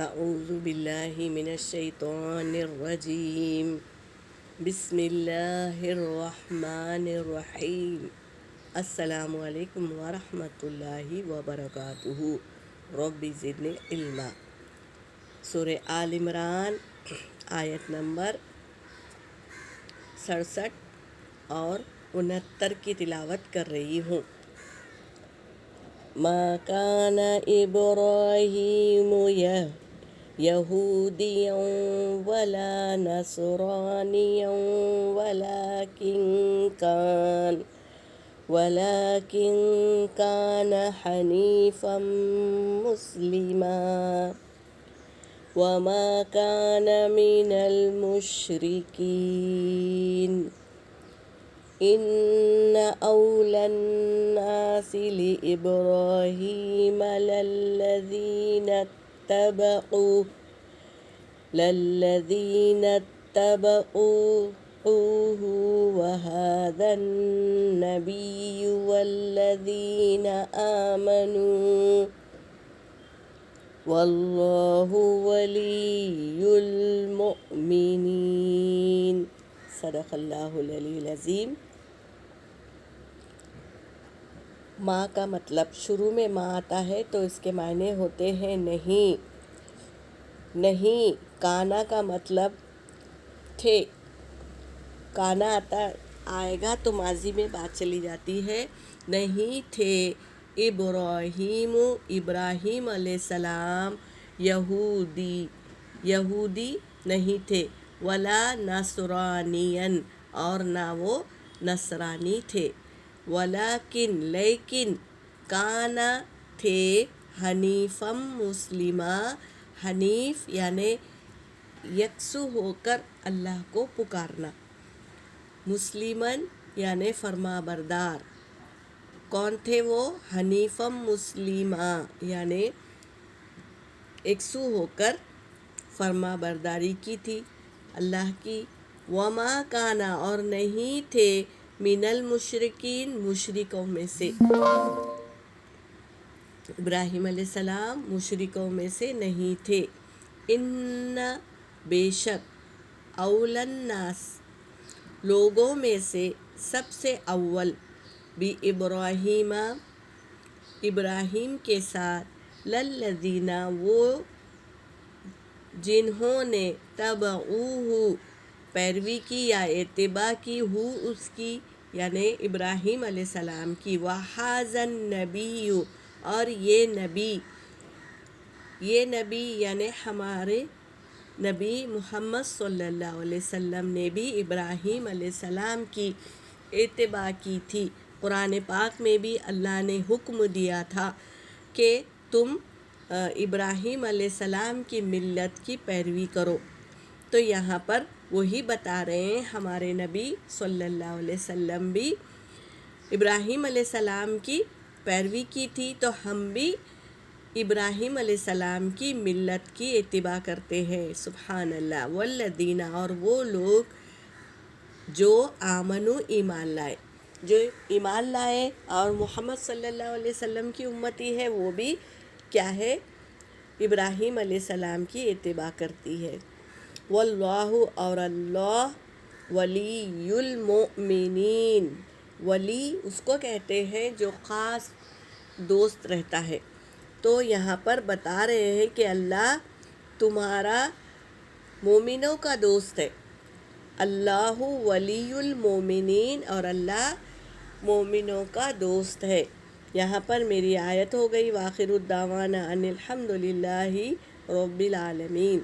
اعوذ باللہ من الشیطان الرجیم بسم اللہ الرحمن الرحیم السلام علیکم ورحمۃ اللہ وبرکاتہ رب زدنی علما۔ سورہ آل عمران آیت نمبر 67 اور 69 کی تلاوت کر رہی ہوں۔ ما کان ابراہیم یہودیا ولا نصرانیا ولکن کان حنیفا مسلما وما کان من المشرکین ان اولی الناس لابراہیم للذین اتبعوه وهذا النبی والذین آمنوا واللہ ولی المؤمنین۔ صدق اللہ العلی العظیم۔ ماں کا مطلب، شروع میں ماں آتا ہے تو اس کے معنی ہوتے ہیں نہیں، نہیں۔ کانا کا مطلب تھے، کانا آئے گا تو ماضی میں بات چلی جاتی ہے، نہیں تھے ابراہیم علیہ السلام یہودی نہیں تھے، ولا نصرانین اور نہ وہ نصرانی تھے، لیکن کانا تھے حنیفم مسلمہ، حنیف یعنی یکسو ہو کر اللہ کو پکارنا، مسلمن یعنی فرما بردار۔ کون تھے وہ؟ حنیفم مسلمہ یعنی یکسو ہو کر فرما برداری کی تھی اللہ کی۔ وما کانا اور نہیں تھے من المشرکین مشرکوں میں سے، ابراہیم علیہ السلام مشرکوں میں سے نہیں تھے۔ ان بے شک اول الناس لوگوں میں سے سب سے اول، بھی ابراہیم کے ساتھ، للذین وہ جنہوں نے تبعوہ پیروی کی یا اتباع کی، اس کی یعنی ابراہیم علیہ السلام کی، وہذا النبی اور یہ نبی یعنی ہمارے نبی محمد صلی اللہ علیہ وسلم نے بھی ابراہیم علیہ السلام کی اتباع کی تھی۔ قرآن پاک میں بھی اللہ نے حکم دیا تھا کہ تم ابراہیم علیہ السلام کی ملت کی پیروی کرو، تو یہاں پر وہی بتا رہے ہیں ہمارے نبی صلی اللہ علیہ وسلم بھی ابراہیم علیہ السلام کی پیروی کی تھی، تو ہم بھی ابراہیم علیہ السلام کی ملت کی اتباع کرتے ہیں۔ سبحان اللہ۔ والذین اور وہ لوگ جو آمنو ایمان لائے اور محمد صلی اللہ علیہ وسلم کی امتی ہے، وہ بھی کیا ہے؟ ابراہیم علیہ السلام کی اتباع کرتی ہے۔ واللہ اور اللہ ولی المؤمنین، ولی اس کو کہتے ہیں جو خاص دوست رہتا ہے، تو یہاں پر بتا رہے ہیں کہ اللہ تمہارا مومنوں کا دوست ہے۔ اللہ ولی المومنین اور اللہ مومنوں کا دوست ہے۔ یہاں پر میری آیت ہو گئی۔ وآخر الدعوانا ان الحمد للہ رب العالمین۔